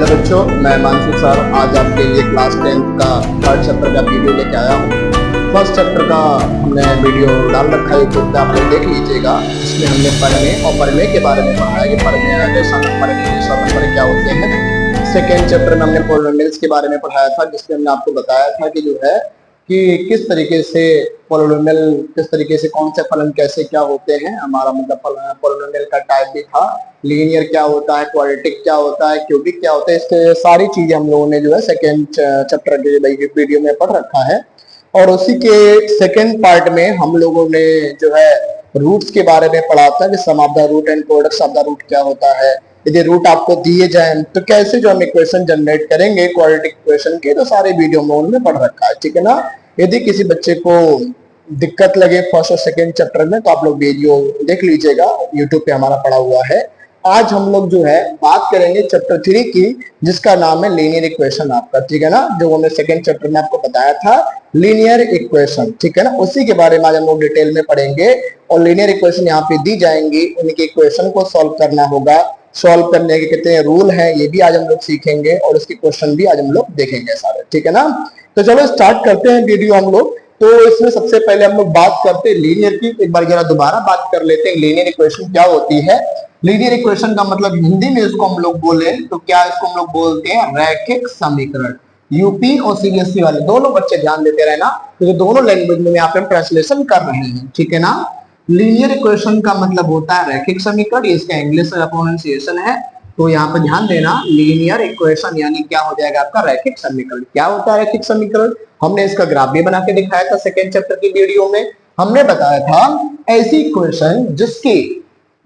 Hello बच्चों, मैं Mansi sir आज आपके लिए क्लास 10th का थर्ड चैप्टर का वीडियो लेके आया हूँ। फर्स्ट चैप्टर का हमने वीडियो डाल रखा है यूट्यूब पे, आप लोग देख लीजिएगा। इसमें हमने पढ़ने और पढ़ने के बारे में पढ़ा है कि पढ़ने नंबर क्या होते हैं। सेकेंड चैप्टर में हमने पॉलिनोमियल्स के बारे में पढ़ाया था, जिसमें हमने आपको बताया था कि जो है कि किस तरीके से पॉलिनोमियल, किस तरीके से कौन से फलन कैसे क्या होते हैं। हमारा मतलब पॉलिनोमियल का टाइप भी था, लीनियर क्या होता है, क्वाड्रेटिक क्या होता है, क्यूबिक क्या होता है। इसके सारी चीजें हम लोगों ने जो है सेकेंड चैप्टर के वीडियो में पढ़ रखा है। और उसी के सेकेंड पार्ट में हम लोगों ने जो है रूट्स के बारे में पढ़ा था कि sum of the root and product of the root क्या होता है। यदि रूट आपको दिए जाए तो कैसे जो हम इक्वेशन जनरेट करेंगे क्वाड्रेटिक इक्वेशन के, तो सारे वीडियो में उन्होंने पढ़ रखा है, ठीक है ना। यदि किसी बच्चे को दिक्कत लगे फर्स्ट और सेकेंड चैप्टर में तो आप लोग वीडियो देख लीजिएगा, यूट्यूब पे हमारा पड़ा हुआ है। आज हम लोग जो है बात करेंगे चैप्टर 3 की, जिसका नाम है लीनियर इक्वेशन आपका, ठीक है ना। जो हमने सेकेंड चैप्टर में आपको बताया था लीनियर इक्वेशन, ठीक है ना, उसी के बारे में आज हम लोग डिटेल में पढ़ेंगे। और लीनियर इक्वेशन यहाँ पे दी जाएंगी, उनकी इक्वेशन को सॉल्व करना होगा। सॉल्व करने के कितने रूल हैं ये भी आज हम लोग सीखेंगे, और उसके क्वेश्चन भी आज हम लोग देखेंगे सारे, ठीक है ना। तो चलो स्टार्ट करते हैं वीडियो हम लोग। तो इसमें सबसे पहले हम लोग बात करते हैं लीनियर की। एक बार जरा दोबारा बात कर लेते हैं लीनियर इक्वेशन क्या होती है। लीनियर इक्वेशन का मतलब हिंदी में इसको हम लोग बोले तो क्या इसको हम लोग बोलते हैं रैखिक समीकरण। यूपी और सीबीएसई वाले दोनों बच्चे ध्यान देते रहना, क्योंकि दोनों लैंग्वेज में यहाँ पे हम ट्रांसलेशन कर रहे हैं, ठीक है ना। लीनियर इक्वेशन का मतलब होता है रैखिक समीकरण, ये इसका इंग्लिश प्रोनाउंसिएशन है। तो यहाँ पे ध्यान देना, लीनियर इक्वेशन यानी क्या हो जाएगा आपका रैखिक समीकरण। क्या होता है रैखिक समीकरण, हमने इसका ग्राफ भी बना के दिखाया था सेकेंड चैप्टर की वीडियो में। हमने बताया था ऐसी इक्वेशन जिसकी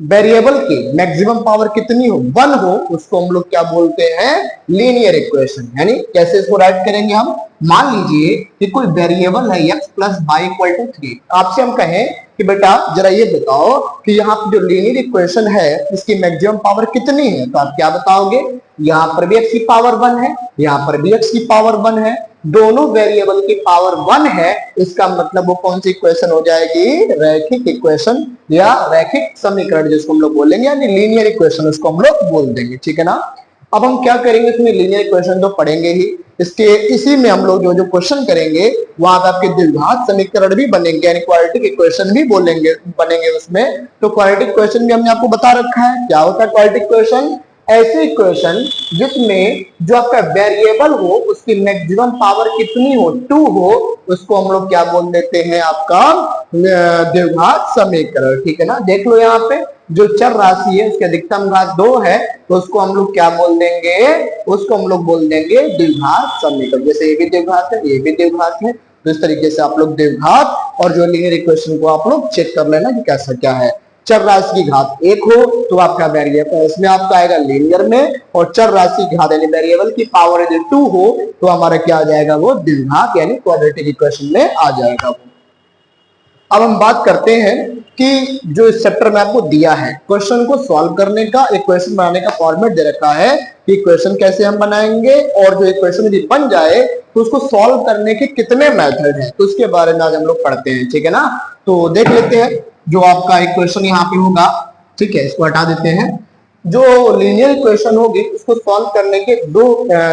वेरिएबल की मैक्सिमम पावर कितनी हो, 1 हो, उसको हम लोग क्या बोलते हैं लीनियर इक्वेशन। यानी कैसे इसको राइट करेंगे हम, मान लीजिए कि कोई वेरिएबल है x plus y equal to 3। आपसे हम कहें कि बेटा जरा ये बताओ कि यहाँ पे जो लीनियर इक्वेशन है इसकी मैक्सिमम पावर कितनी है, तो आप क्या बताओगे, यहाँ पर भी x की पावर 1 है, यहाँ पर भी x की पावर 1 है, दोनों वेरिएबल की पावर 1 है। इसका मतलब वो कौन सी इक्वेशन हो जाएगी, रैखिक इक्वेशन या रैखिक समीकरण जिसको हम लोग बोलेंगे, यानी लीनियर इक्वेशन उसको हम लोग बोल देंगे, ठीक है ना। अब हम क्या करेंगे, इसमें लीनियर इक्वेशन तो पढ़ेंगे ही, इसके इसी में हम लोग जो जो क्वेश्चन करेंगे वहां पे आपके द्विघात समीकरण भी बनेंगे, यानी क्वाड्रेटिक इक्वेशन भी बनेंगे उसमें। तो क्वाड्रेटिक इक्वेशन भी हमने आपको बता रखा है क्या होता है क्वाड्रेटिक इक्वेशन। ऐसी इक्वेशन जिसमें जो आपका वेरिएबल हो उसकी मैक्सिमम पावर कितनी हो, 2 हो, उसको हम लोग क्या बोल देते हैं आपका द्विघात समीकरण, ठीक है ना। देख लो यहाँ पे जो चर राशि है उसकी अधिकतम घात 2 है, तो उसको हम लोग क्या बोल देंगे, उसको हम लोग बोल देंगे द्विघात समीकरण। जैसे ये भी द्विघात है, ये भी द्विघात है, तो इस तरीके से आप लोग द्विघात और जो लीनियर इक्वेशन को आप लोग चेक कर लेना कि कैसा क्या है। चर राशि की घात 1 हो तो आपका वेरिएबल इसमें आपका आएगा लीनियर में, और चर राशि की घात यानी वेरिएबल की पावर यदि 2 हो तो हमारा क्या आ जाएगा, वो द्विघात यानी क्वाड्रेटिक इक्वेशन में आ जाएगा वो। अब हम बात करते हैं कि जो इस चैप्टर में आपको दिया है क्वेश्चन को सॉल्व करने का, इक्वेशन बनाने का फॉर्मेट दे रखा है कि इक्वेशन कैसे हम बनाएंगे, और जो इक्वेशन यदि बन जाए तो उसको सॉल्व करने के कितने मेथड हैं, तो उसके बारे में आज हम लोग पढ़ते हैं, ठीक है ना। तो देख लेते हैं जो आपका इक्वेशन यहाँ पे होगा, ठीक है, इसको हटा देते हैं। जो लीनियर इक्वेशन होगी उसको सॉल्व करने के 2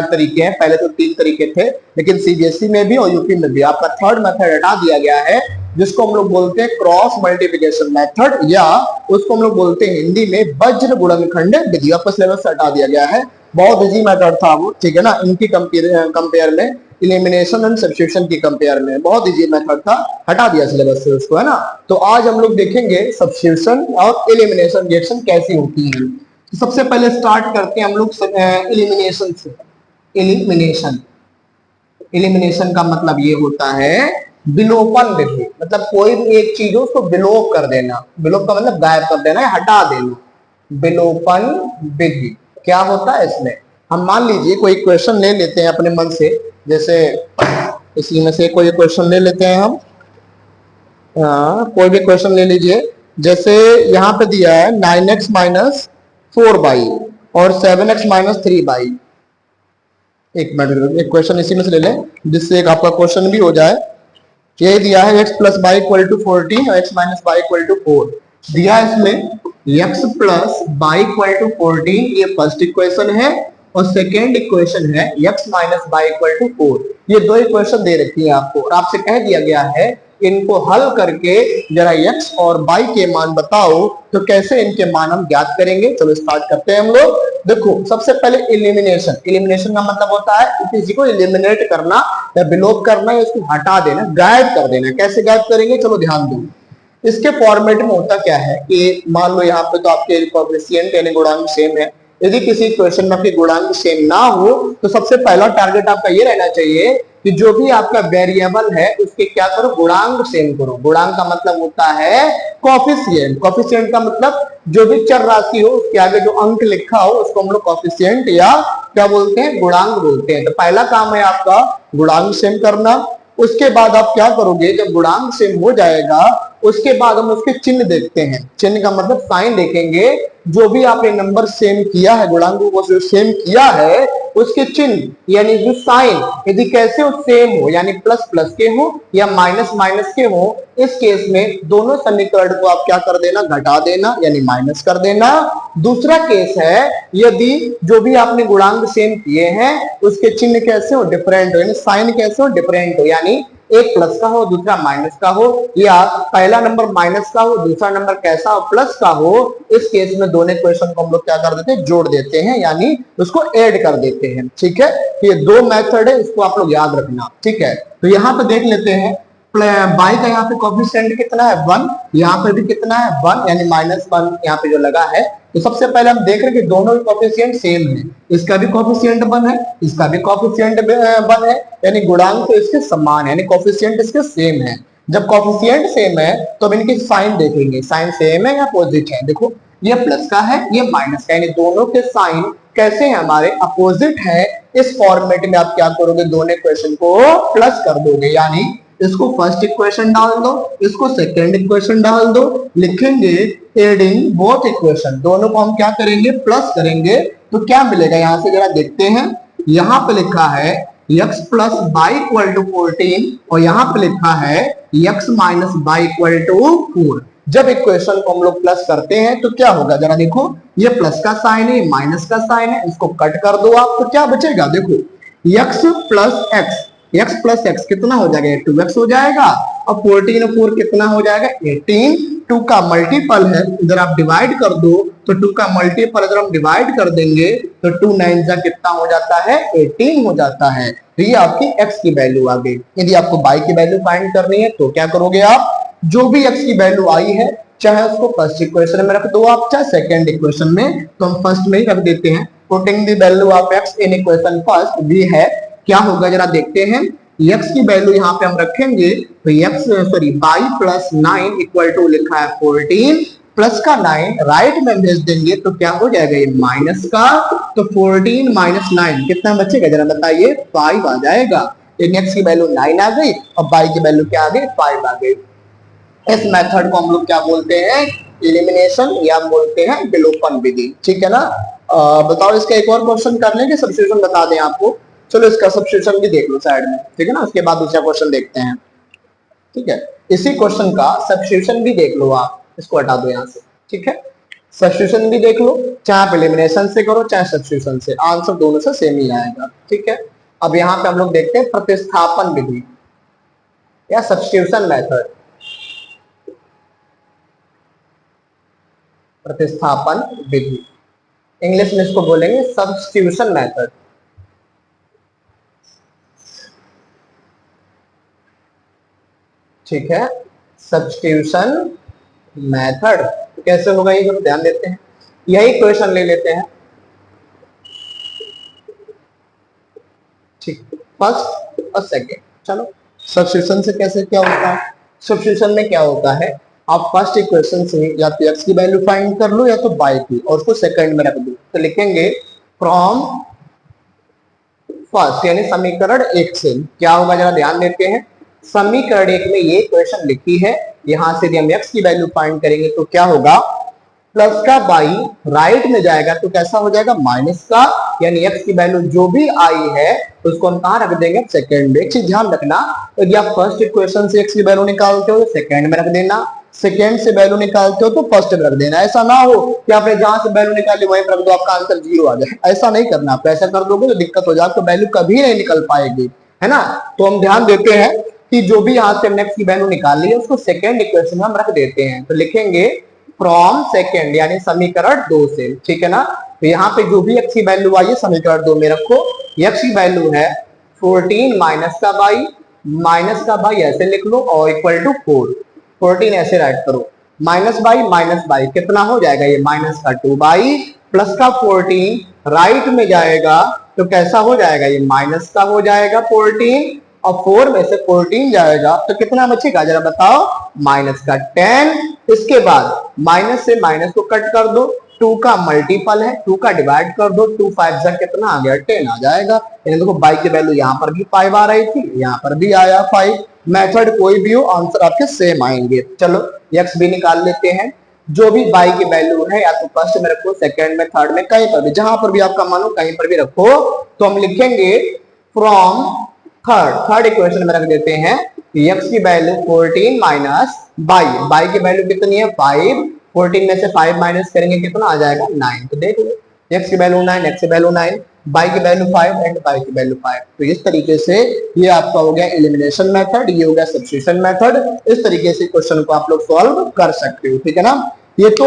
तरीके हैं, पहले तो 3 तरीके थे, लेकिन सीबीएसई में भी और यूपी में भी आपका थर्ड मेथड हटा दिया गया है, जिसको हम लोग बोलते हैं क्रॉस मल्टीप्लिकेशन मेथड, या उसको हम लोग बोलते हैं हिंदी में वज्र गुणनखंड विधि। आपका सिलेबस हटा दिया गया है, बहुत इजी मेथड था वो, ठीक है ना। इनकी कंपेयर में इलिमिनेशन एंड सब्स्टिट्यूशन की कंपेयर में बहुत इजी मेथड था, हटा दिया सिलेबस से उसको, है ना। तो आज हम लोग देखेंगे सब्स्टिट्यूशन और एलिमिनेशन रिएक्शन कैसी होती है। तो सबसे पहले स्टार्ट करते हैं हम लोग एलिमिनेशन से। एलिमिनेशन का मतलब ये होता है विलोपन विधि, मतलब कोई भी एक चीज हो उसको विलोप कर देना। विलोप का मतलब गायब कर देना या हटा देना, विलोपन विधि क्या होता है इसमें। हम मान लीजिए कोई क्वेश्चन ले लेते हैं अपने मन से, जैसे इसी में से कोई क्वेश्चन ले लेते हैं हम, कोई भी क्वेश्चन ले लीजिए। जैसे यहाँ पे दिया है 9x माइनस 4y और 7x माइनस 3y। एक मिनट, एक क्वेश्चन इसी में से ले लें जिससे एक आपका क्वेश्चन भी हो जाए। ये दिया है x plus y equal to 14 और x minus y equal to 4 दिया है। इसमें x plus y equal to 14 ये फर्स्ट इक्वेशन है, और सेकेंड इक्वेशन है x minus y equal to 4। ये दो इक्वेशन दे रखी है आपको और आपसे कह दिया गया है इनको हल करके जरा x और y के मान बताओ। तो कैसे इनके मान हम ज्ञात करेंगे, चलो स्टार्ट करते हैं हम लोग। देखो सबसे पहले इलिमिनेशन, इलिमिनेशन का मतलब होता है किसी को इलिमिनेट करना या विलोप करना या उसको हटा देना, गायब कर देना। कैसे गायब करेंगे, चलो ध्यान दो। इसके फॉर्मेट में होता क्या है कि मान लो यहाँ पे तो आपके कोएफिशिएंट यानी गुणांक सेम है। यदि किसी क्वेश्चन में आपके गुणांक सेम ना हो तो सबसे पहला टारगेट आपका ये रहना चाहिए कि जो भी आपका वेरिएबल है उसके क्या करो, गुणांक सेम करो। गुणांक का मतलब होता है कोएफिशिएंट। कोएफिशिएंट का मतलब जो भी चर राशि हो उसके आगे जो अंक लिखा हो उसको हम लोग कोएफिशिएंट या क्या बोलते हैं, गुणांक बोलते हैं। तो पहला काम है आपका गुणांक सेम करना। उसके बाद आप क्या करोगे, जब गुणांक सेम हो जाएगा उसके बाद हम उसके चिन्ह देखते हैं। चिन्ह का मतलब साइन देखेंगे। जो भी आपने नंबर सेम किया है, गुणांकों को जो सेम किया है उसके चिन्ह यानी जो साइन यदि कैसे हो, सेम हो यानी प्लस प्लस के हो या माइनस माइनस के हो, इस केस में दोनों समीकरण को आप क्या कर देना, घटा देना यानी माइनस कर देना। दूसरा केस है यदि जो भी आपने गुणांक सेम किए हैं उसके चिन्ह कैसे हो, डिफरेंट हो यानी साइन कैसे हो, डिफरेंट हो यानी एक प्लस का हो दूसरा माइनस का हो या पहला नंबर माइनस का हो दूसरा नंबर कैसा हो, प्लस का हो। इस केस में दोनों इक्वेशन को हम लोग क्या कर देते हैं, जोड़ देते हैं यानी उसको ऐड कर देते हैं। ठीक है, ये दो मेथड है, इसको आप लोग याद रखना। ठीक है, तो यहाँ पे देख लेते हैं बाई का यहाँ पे कोएफिशिएंट कितना है 1, यहाँ पे भी कितना है 1 यानी -1 यहाँ पे जो लगा है। तो सबसे पहले हम देख रहे हैं कि दोनों के कोएफिशिएंट सेम है। इसका भी कोएफिशिएंट 1 है, इसका भी कोएफिशिएंट 1 है यानी गुणांक तो इसके समान है यानी कोएफिशिएंट इसके सेम है। जब कोएफिशिएंट सेम है तो अब इनकी साइन देखेंगे, साइन सेम है या अपोजिट है। देखो ये प्लस का है ये माइनस का यानी दोनों के साइन कैसे हैं, हमारे अपोजिट है। इस फॉर्मेट में आप क्या करोगे, दोनों इक्वेशन को प्लस कर दोगे यानी इसको फर्स्ट इक्वेशन डाल दो, इसको सेकंड इक्वेशन डाल दो। लिखेंगे एडिंग बोथ इक्वेशन, दोनों को हम क्या करेंगे, प्लस करेंगे। तो क्या मिलेगा यहां से जरा देखते हैं। यहां पे लिखा है x plus y equal to 14 और यहाँ पे लिखा है x minus y equal to 4। जब इक्वेशन को हम लोग प्लस करते हैं तो क्या होगा, जरा देखो ये प्लस का साइन है, माइनस का साइन है, इसको कट कर दो आप तो क्या बचेगा, देखो x plus x, x plus x कितना हो जाएगा, 2x हो जाएगा। और 14 और 4 कितना हो जाएगा, 18। 2 का मल्टीपल है, इधर आप डिवाइड कर दो तो 2 का मल्टीपल अगर हम डिवाइड कर देंगे तो 2 9 जा कितना हो जाता है, 18 हो जाता है। तो ये आपकी x की वैल्यू आ गई। यदि आपको y की वैल्यू फाइंड करनी है तो क्या करोगे आप, जो भी x की वैल्यू आई है चाहे उसको फर्स्ट इक्वेशन में रख दो आप चाहे सेकंड इक्वेशन में, तो हम फर्स्ट में ही रख देते हैं। Putting the value of x in equation first भी है, क्या होगा जरा देखते हैं। x की वैल्यू यहाँ पे हम रखेंगे तो y प्लस 9 इक्वल टू लिखा है 14 प्लस का 9 राइट में भेज देंगे तो क्या हो जाएगा, ये माइनस का। तो 14 माइनस 9 कितना बचेगा जरा बताइए, 5 आ जाएगा। x की वैल्यू 9 आ गई और y की वैल्यू क्या आ गई, 5 आ गई। इस मेथड को हम लोग क्या बोलते हैं, एलिमिनेशन या बोलते हैं विलोपन विधि। ठीक है ना। बताओ इसका एक और क्वेश्चन कर लेंगे, सब्स्टिट्यूशन बता दें आपको। चलो इसका सब्स्टिट्यूशन भी देख लो साइड में, ठीक है ना। उसके बाद दूसरा क्वेश्चन देखते हैं। ठीक है, इसी क्वेश्चन का सब्स्टिट्यूशन भी देख लो आप, इसको हटा दो यहाँ से। ठीक है, सब्स्टिट्यूशन भी देख लो, चाहे आप एलिमिनेशन से करो चाहे सब्स्टिट्यूशन से, आंसर दोनों से सेम ही आएगा। ठीक है, अब यहाँ पे हम लोग देखते हैं प्रतिस्थापन विधि या सब्स्टिट्यूशन मेथड। प्रतिस्थापन विधि इंग्लिश में इसको बोलेंगे सब्स्टिट्यूशन मेथड। ठीक है, सब्स्टिट्यूशन मेथड तो कैसे होगा ये जब ध्यान देते हैं। यही क्वेश्चन ले लेते हैं। ठीक, फर्स्ट और सेकंड। चलो सब्स्टिट्यूशन से कैसे क्या होता है, सब्स्टिट्यूशन में क्या होता है, आप फर्स्ट इक्वेशन से या तो x की वैल्यू फाइंड कर लो या तो y की और उसको सेकंड में रख दो। तो लिखेंगे फ्रॉम फर्स्ट यानी समीकरण 1 से क्या होगा जरा ध्यान देते हैं। समीकरण 1 में ये इक्वेशन लिखी है, यहां से यदि हम x की वैल्यू फाइंड करेंगे तो क्या होगा, प्लस का बाई राइट में जाएगा तो कैसा हो जाएगा माइनस का, यानी एक्स की वैल्यू जो भी आई है उसको हम कहां रख देंगे सेकंड में। एक चीज ध्यान रखना, यदि आप फर्स्ट इक्वेशन से एक्स की वैल्यू निकालते हो तो सेकंड में रख देना, सेकंड से वैल्यू निकालते हो तो फर्स्ट में रख देना। ऐसा ना हो कि आपने जहां से वैल्यू निकाली वहीं पर रख दो, आपका आंसर जीरो आ जाए, ऐसा नहीं करना। आप ऐसा कर दोगे तो दिक्कत हो जाए, तो वैल्यू कभी नहीं निकल पाएगी, है ना। तो हम ध्यान देते हैं कि जो भी यहां से हमने एक्स की वैल्यू निकाली है उसको सेकंड इक्वेशन में हम रख देते हैं। तो लिखेंगे फ्रॉम सेकंड, यानी समीकरण 2 से, ठीक है ना। तो यहाँ पे जो भी एक्स की वैल्यू आई है समीकरण 2 में रखो। एक्स की वैल्यू है 14 माइनस का बाई ऐसे लिख लो और इक्वल टू 4, 14 ऐसे राइट करो, माइनस बाई कितना हो जाएगा ये माइनस का 2 बाई, प्लस का 14 राइट में जाएगा तो कैसा हो जाएगा ये माइनस का हो जाएगा 14, और 4 में से 14 जाएगा तो कितना बचेगा जरा बताओ, माइनस का 10। इसके बाद माइनस से माइनस को कट कर दो, 2 का मल्टीपल है, 2 का डिवाइड कर दो, 2 5 जा कितना आ गया 10 आ जाएगा। देखो बाई की वैल्यू यहाँ पर भी 5 आ रही थी, यहाँ पर भी आया 5। मेथड कोई भी हो आंसर आपके सेम आएंगे। चलो एक्स भी निकाल लेते हैं। जो भी बाई की वैल्यू है या तो फर्स्ट में रखो, सेकंड में, थर्ड में, कहीं पर भी, जहां पर भी आपका मानो कहीं पर भी रखो। तो हम लिखेंगे फ्रॉम थर्ड इक्वेशन में रख देते हैं एक्स की वैल्यू 14 माइनस बाई की वैल्यू कितनी है 5, 14 में से 5 माइनस करेंगे कितना आ जाएगा 9। तो देख लो एक्स की वैल्यू 9, एक्स की वैल्यू 9, बाई की वैल्यू 5 एंड बाई की वैल्यू 5। तो इस तरीके से ये आपका हो गया एलिमिनेशन मेथड, ये हो गया सब्स्टिट्यूशन मेथड। इस तरीके से क्वेश्चन को आप लोग सॉल्व कर सकते हो, ठीक है ना। ये तो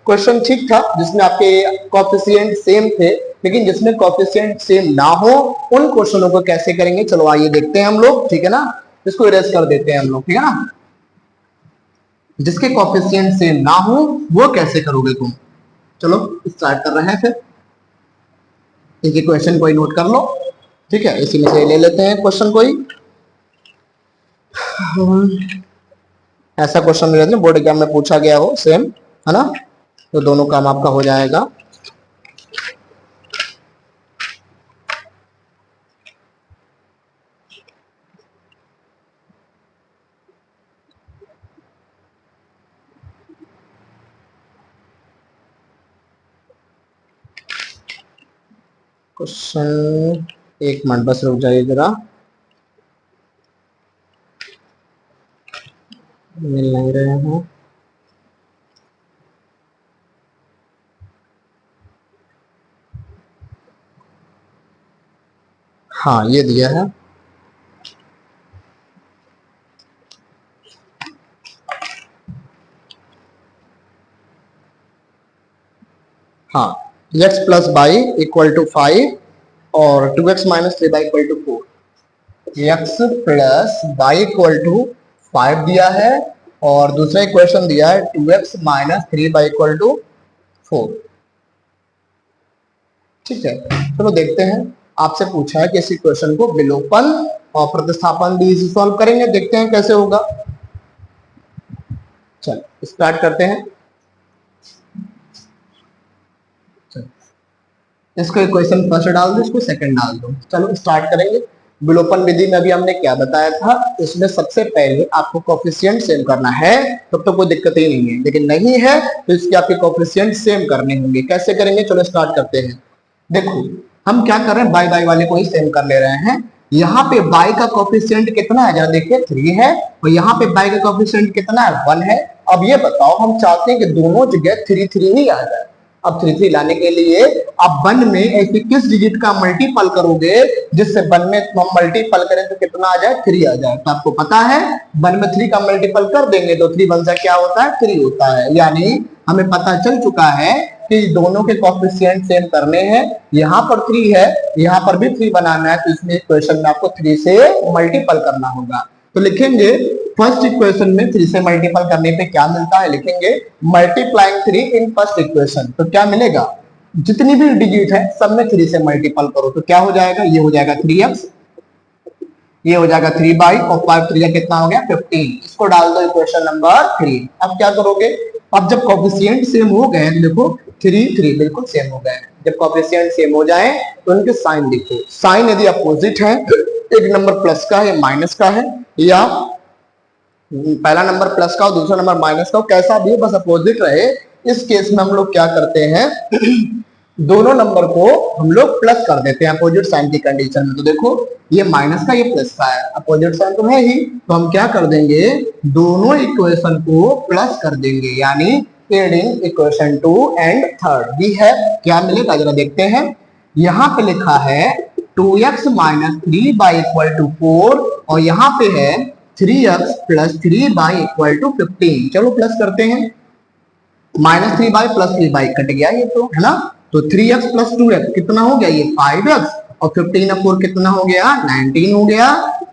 क्वेश्चन ठीक था जिसमें आपके कोएफिशिएंट सेम थे, लेकिन जिसमें कोएफिशिएंट सेम ना हो उन क्वेश्चनों को कैसे करेंगे चलो आइए देखते हैं हम लोग, ठीक है ना। इसको इरेज कर देते हैं हम लोग, ठीक है ना। जिसके कोएफिशिएंट सेम ना हो वो कैसे करोगे तुम, चलो स्टार्ट कर रहे हैं। फिर एक क्वेश्चन कोई नोट कर लो, ठीक है, इसी में से ले लेते हैं क्वेश्चन कोई। ऐसा क्वेश्चन ले लेते हैं बोर्ड एग्जाम में पूछा गया हो सेम, है ना, तो दोनों काम आपका हो जाएगा। क्वेश्चन एक मिनट बस रुक जाइए जरा, मिल नहीं रहे हैं। हाँ ये दिया है, हाँ x plus y equal to 5 और 2x minus 3 y equal to 4। X plus y equal to 5 दिया है और दूसरा इक्वेशन दिया है 2x minus 3 y equal to 4, ठीक है। चलो देखते हैं, आपसे पूछा है कि इस इक्वेशन को विलोपन और प्रतिस्थापन भी सॉल्व करेंगे, देखते हैं कैसे होगा। चलो स्टार्ट करते हैं। इसको इक्वेशन फर्स्ट डाल दो, इसको सेकंड डाल दो। चलो स्टार्ट करेंगे। विलोपन विधि में अभी हमने क्या बताया था, इसमें सबसे पहले आपको कोएफिशिएंट सेम करना है, तब तो कोई दिक्कत ही नहीं है, लेकिन नहीं है तो इसके आपके कोएफिशिएंट सेम करने होंगे। कैसे करेंगे चलो स्टार्ट करते हैं। देखो हम क्या कर रहे हैं, बाई बाई वाले को ही सेम कर ले रहे हैं। यहाँ पे बाई का कोएफिशिएंट कितना है जरा देखिए 3 है, और यहाँ पे बाई का कोएफिशिएंट कितना है 1 है। अब ये बताओ हम चाहते हैं कि दोनों जगह 3 3 ही आ जाए। अब 3 3 लाने के लिए आप 1 में ऐसे किस डिजिट का मल्टीपल करोगे जिससे 1 में हम मल्टीपल करें तो कितना आ जाए 3 आ जाए। तो आपको पता है 1 में 3 का मल्टीपल कर देंगे तो 3 1 क्या होता है 3 होता है। यानी हमें पता चल चुका है कि दोनों के कोएफिशिएंट सेम करने हैं। यहाँ पर 3 है, यहाँ पर भी 3 बनाना है, तो इसमें इक्वेशन में आपको 3 से मल्टीपल करना होगा। तो लिखेंगे फर्स्ट इक्वेशन में 3 से मल्टीपल करने पे क्या मिलता है, लिखेंगे मल्टीप्लाइंग 3 इन फर्स्ट इक्वेशन। तो क्या मिलेगा, जितनी भी डिजिट है सब में 3 से मल्टीपल करो तो क्या हो जाएगा, ये हो जाएगा 3x, ये हो जाएगा 3 बाई और 5 3 कितना हो गया 15। इसको डाल दो इक्वेशन नंबर 3। अब क्या करोगे, अब जब कोएफिशिएंट सेम हो गए देखो 3 3 बिल्कुल सेम हो गए। जब कोएफिशिएंट सेम हो जाए तो उनके साइन लिखो। साइन यदि अपोजिट है, एक नंबर प्लस का है माइनस का है, या पहला नंबर प्लस का हो दूसरा नंबर माइनस का हो, कैसा भी हो बस अपोजिट रहे इस केस में हम लोग क्या करते हैं दोनों नंबर को हम लोग प्लस कर देते हैं अपोजिट साइन की कंडीशन में। तो देखो ये माइनस का ये प्लस का है, अपोजिट साइन तो है ही, तो हम क्या कर देंगे दोनों इक्वेशन को प्लस कर देंगे, यानी एडिंग इक्वेशन 2 एंड थर्ड भी है। क्या मिलेगा जरा देखते हैं। यहाँ पे लिखा है 2x minus 3 y equal to 4 और यहाँ पे है 3x plus 3 y equal to 15। चलो प्लस करते हैं, minus 3 by plus 3 by cut गया ये तो, है ना। तो 3x प्लस 2x कितना हो गया ये 5x और 15 और 4 कितना हो गया 19 हो गया।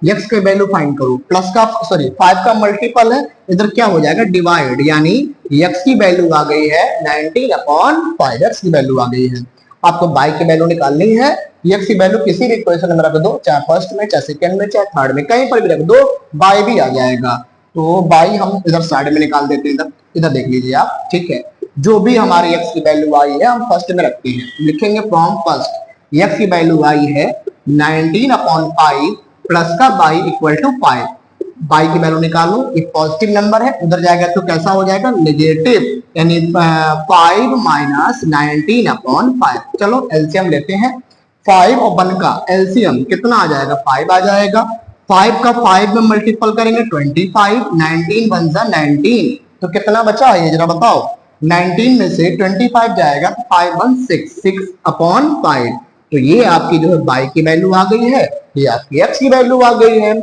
x के वैल्यू फाइंड करो, प्लस का सॉरी 5 का मल्टीपल है, इधर क्या हो जाएगा डिवाइड, यानी x की वैल्यू आ गई है 19 अपॉन 5x की वैल्यू आ गई है। आपको y की वैल्यू निकालनी है, x की वैल्यू किसी भी इक्वेशन में रख दो, चाहे फर्स्ट में चाहे सेकंड में चाहे थर्ड में कहीं पर भी रख दो, y भी आ जाएगा। तो y हम इधर साइड में निकाल देते हैं, इधर इधर देख लीजिए आप, ठीक है। जो भी हमारी x की वैल्यू आई है हम फर्स्ट में रखते हैं, लिखेंगे फ्रॉम फर्स्ट x की वैल्यू आई है 19 अपॉन 5 प्लस का y इक्वल टू 5। y की वैल्यू निकालो, एक पॉजिटिव नंबर है उधर जाएगा तो कैसा हो जाएगा नेगेटिव, यानी 5 माइनस 19 अपॉन 5। चलो एलसीएम लेते हैं, 5 और 1 का एलसीएम कितना आ जाएगा 5 आ जाएगा। 5 का 5 में मल्टीपल करेंगे 25, 19 1 जा 19, तो कितना बचा है ये जरा बताओ। 19 में से 25 जाएगा तो 5 1 6 अपॉन 5। तो ये आपकी जो है y की वैल्यू आ गई है, ये आपकी x की वैल्यू आ गई है।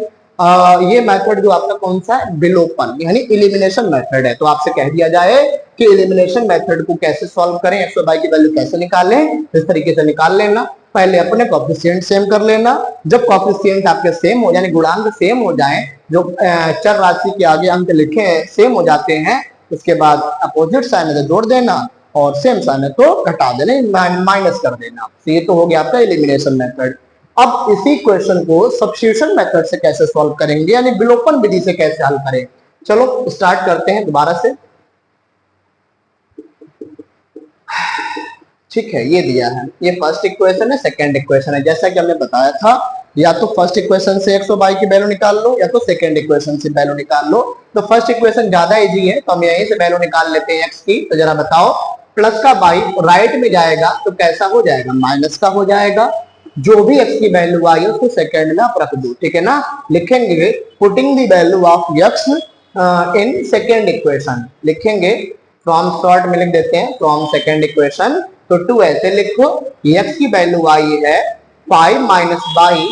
ये मेथड जो आपका कौन सा है विलोपन, यानी एलिमिनेशन मेथड है। तो आपसे कह दिया जाए कि एलिमिनेशन मेथड को कैसे सॉल्व करें, x और y की वैल्यू कैसे निकालें, इस तरीके से निकाल लेना। पहले अपने कोएफिशिएंट सेम कर लेना, जब कोएफिशिएंट आपके सेम हो यानी गुणांक सेम हो जाए, जो चर राशि के आगे अंक लिखे हैं सेम हो जाते हैं, उसके बाद अपोजिट साइन है तो जोड़ देना और सेम साइन है तो घटा देना, माइनस कर देना। तो ये तो हो गया आपका एलिमिनेशन मेथड। अब इसी क्वेश्चन को सब्स्टिट्यूशन मेथड से कैसे सॉल्व करेंगे, यानी विलोपन विधि से कैसे हल करें। चलो स्टार्ट करते हैं दोबारा से। ठीक है, ये दिया है, ये फर्स्ट इक्वेशन है, सेकंड इक्वेशन है। जैसा कि हमने बताया था, या तो फर्स्ट इक्वेशन से x और y की वैल्यू निकाल लो या तो सेकंड इक्वेशन से वैल्यू निकाल लो। तो फर्स्ट इक्वेशन ज्यादा इजी है तो हम यहीं से वैल्यू निकाल लेते हैं x की। तो जरा बताओ, प्लस का y राइट में जाएगा तो कैसा हो जाएगा माइनस का हो जाएगा। जो भी x की वैल्यू आई है उसको सेकंड में आप रख दो, ठीक है ना। लिखेंगे putting the value of x in second equation, लिखेंगे फ्रॉम शॉर्ट में लिख देते हैं फ्रॉम सेकंड इक्वेशन। तो 2 ऐसे लिखो, x की वैल्यू आई है 5 माइनस बाई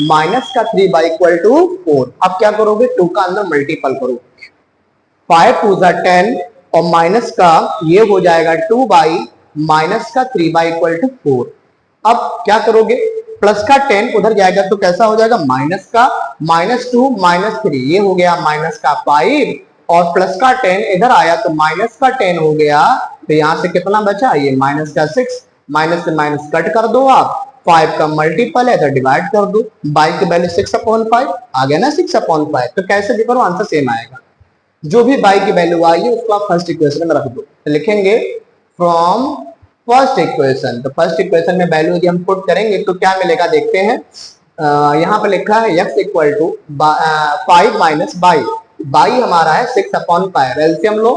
माइनस का 3 बाई इक्वल टू 4। अब क्या करोगे 2 का अंदर मल्टीपल करो, 5 2 जा 10 और माइनस का ये हो जाएगा 2 बाई माइनस का 3 बाई इक्वल टू 4। अब क्या करोगे प्लस का 10 उधर जाएगा तो कैसा हो जाएगा माइनस का -2 -3, ये हो गया माइनस का 5 और प्लस का 10 इधर आया तो माइनस का 10 हो गया। तो यहां से कितना बचा ये माइनस का 6, माइनस से माइनस कट कर दो आप, 5 का मल्टीपल है तो डिवाइड कर दो, y की वैल्यू 6 अपॉन 5 आ गया ना, 6 अपॉन 5। तो कैसे भी करो आंसर सेम आएगा। जो भी y की वैल्यू आई है उसको आप फर्स्ट इक्वेशन में रख दो। तो लिखेंगे फ्रॉम फर्स्ट इक्वेशन, तो फर्स्ट इक्वेशन में वैल्यू यदि हम पुट करेंगे तो क्या मिलेगा देखते हैं। यहाँ पे लिखा है x equal to 5 minus y, y हमारा है 6 अपॉन 5। एलसीएम लो,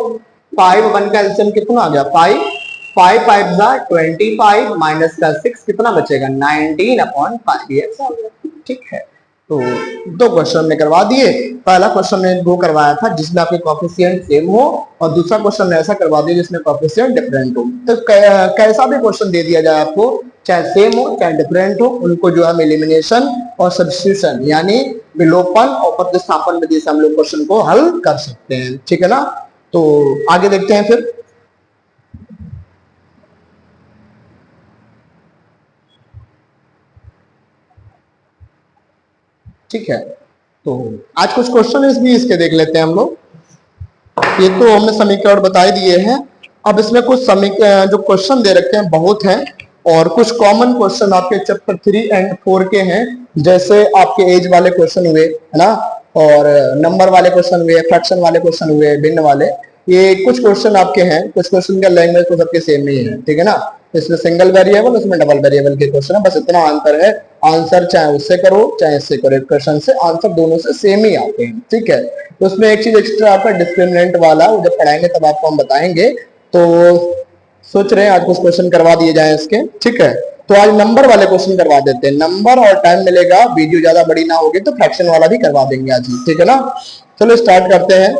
5 1 का एलसीएम कितना आ गया 5, 5 5 जा 25 माइनस का 6 कितना बचेगा 19 अपॉन 5, ये आ गया। ठीक है, तो दो क्वेश्चन हमने करवा दिए। पहला क्वेश्चन मैंने वो करवाया था जिसमें आपके कोएफिशिएंट सेम हो और दूसरा क्वेश्चन ऐसा करवा दिया जिसमें कोएफिशिएंट डिफरेंट हो। तो कैसा भी क्वेश्चन दे दिया जाए आपको, चाहे सेम हो चाहे डिफरेंट हो, उनको जो है एलिमिनेशन और सब्स्टिट्यूशन यानी विलोपन और प्रतिस्थापन विधि से हम लोग क्वेश्चन को हल कर सकते हैं। ठीक है ना, तो आगे देखते हैं फिर। ठीक है, तो आज कुछ क्वेश्चन भी इसके देख लेते हैं हम लोग। ये तो हमने समीकरण बता ही दिए हैं, अब इसमें कुछ जो क्वेश्चन दे रखे हैं बहुत हैं और कुछ कॉमन क्वेश्चन आपके चैप्टर 3 एंड 4 के हैं। जैसे आपके एज वाले क्वेश्चन हुए है ना, और नंबर वाले क्वेश्चन हुए, फ्रैक्शन वाले क्वेश्चन हुए, भिन्न वाले, ये कुछ क्वेश्चन आपके हैं। कुछ क्वेश्चन का लैंग्वेज तो सबके सेम ही है, ठीक है ना। इसमें सिंगल वेरिएबल, उसमें डबल वेरिएबल के क्वेश्चन है, बस इतना अंतर है। आंसर चाहे उससे करो चाहे इससे करो, क्वेश्चन से आंसर दोनों से सेम ही आते हैं। ठीक है, तो उसमें एक चीज एक्स्ट्रा आपका डिस्क्रिमिनेंट वाला जब पढ़ाएंगे तब आपको हम बताएंगे तो सोच रहे हैं आज कुछ क्वेश्चन करवा दिए जाएं इसके, ठीक है। तो आज नंबर वाले क्वेश्चन करवा देते हैं, नंबर और टाइम मिलेगा, वीडियो ज्यादा बड़ी ना होगी तो फ्रैक्शन वाला भी करवा देंगे आज ही, ठीक है ना। चलो स्टार्ट करते हैं।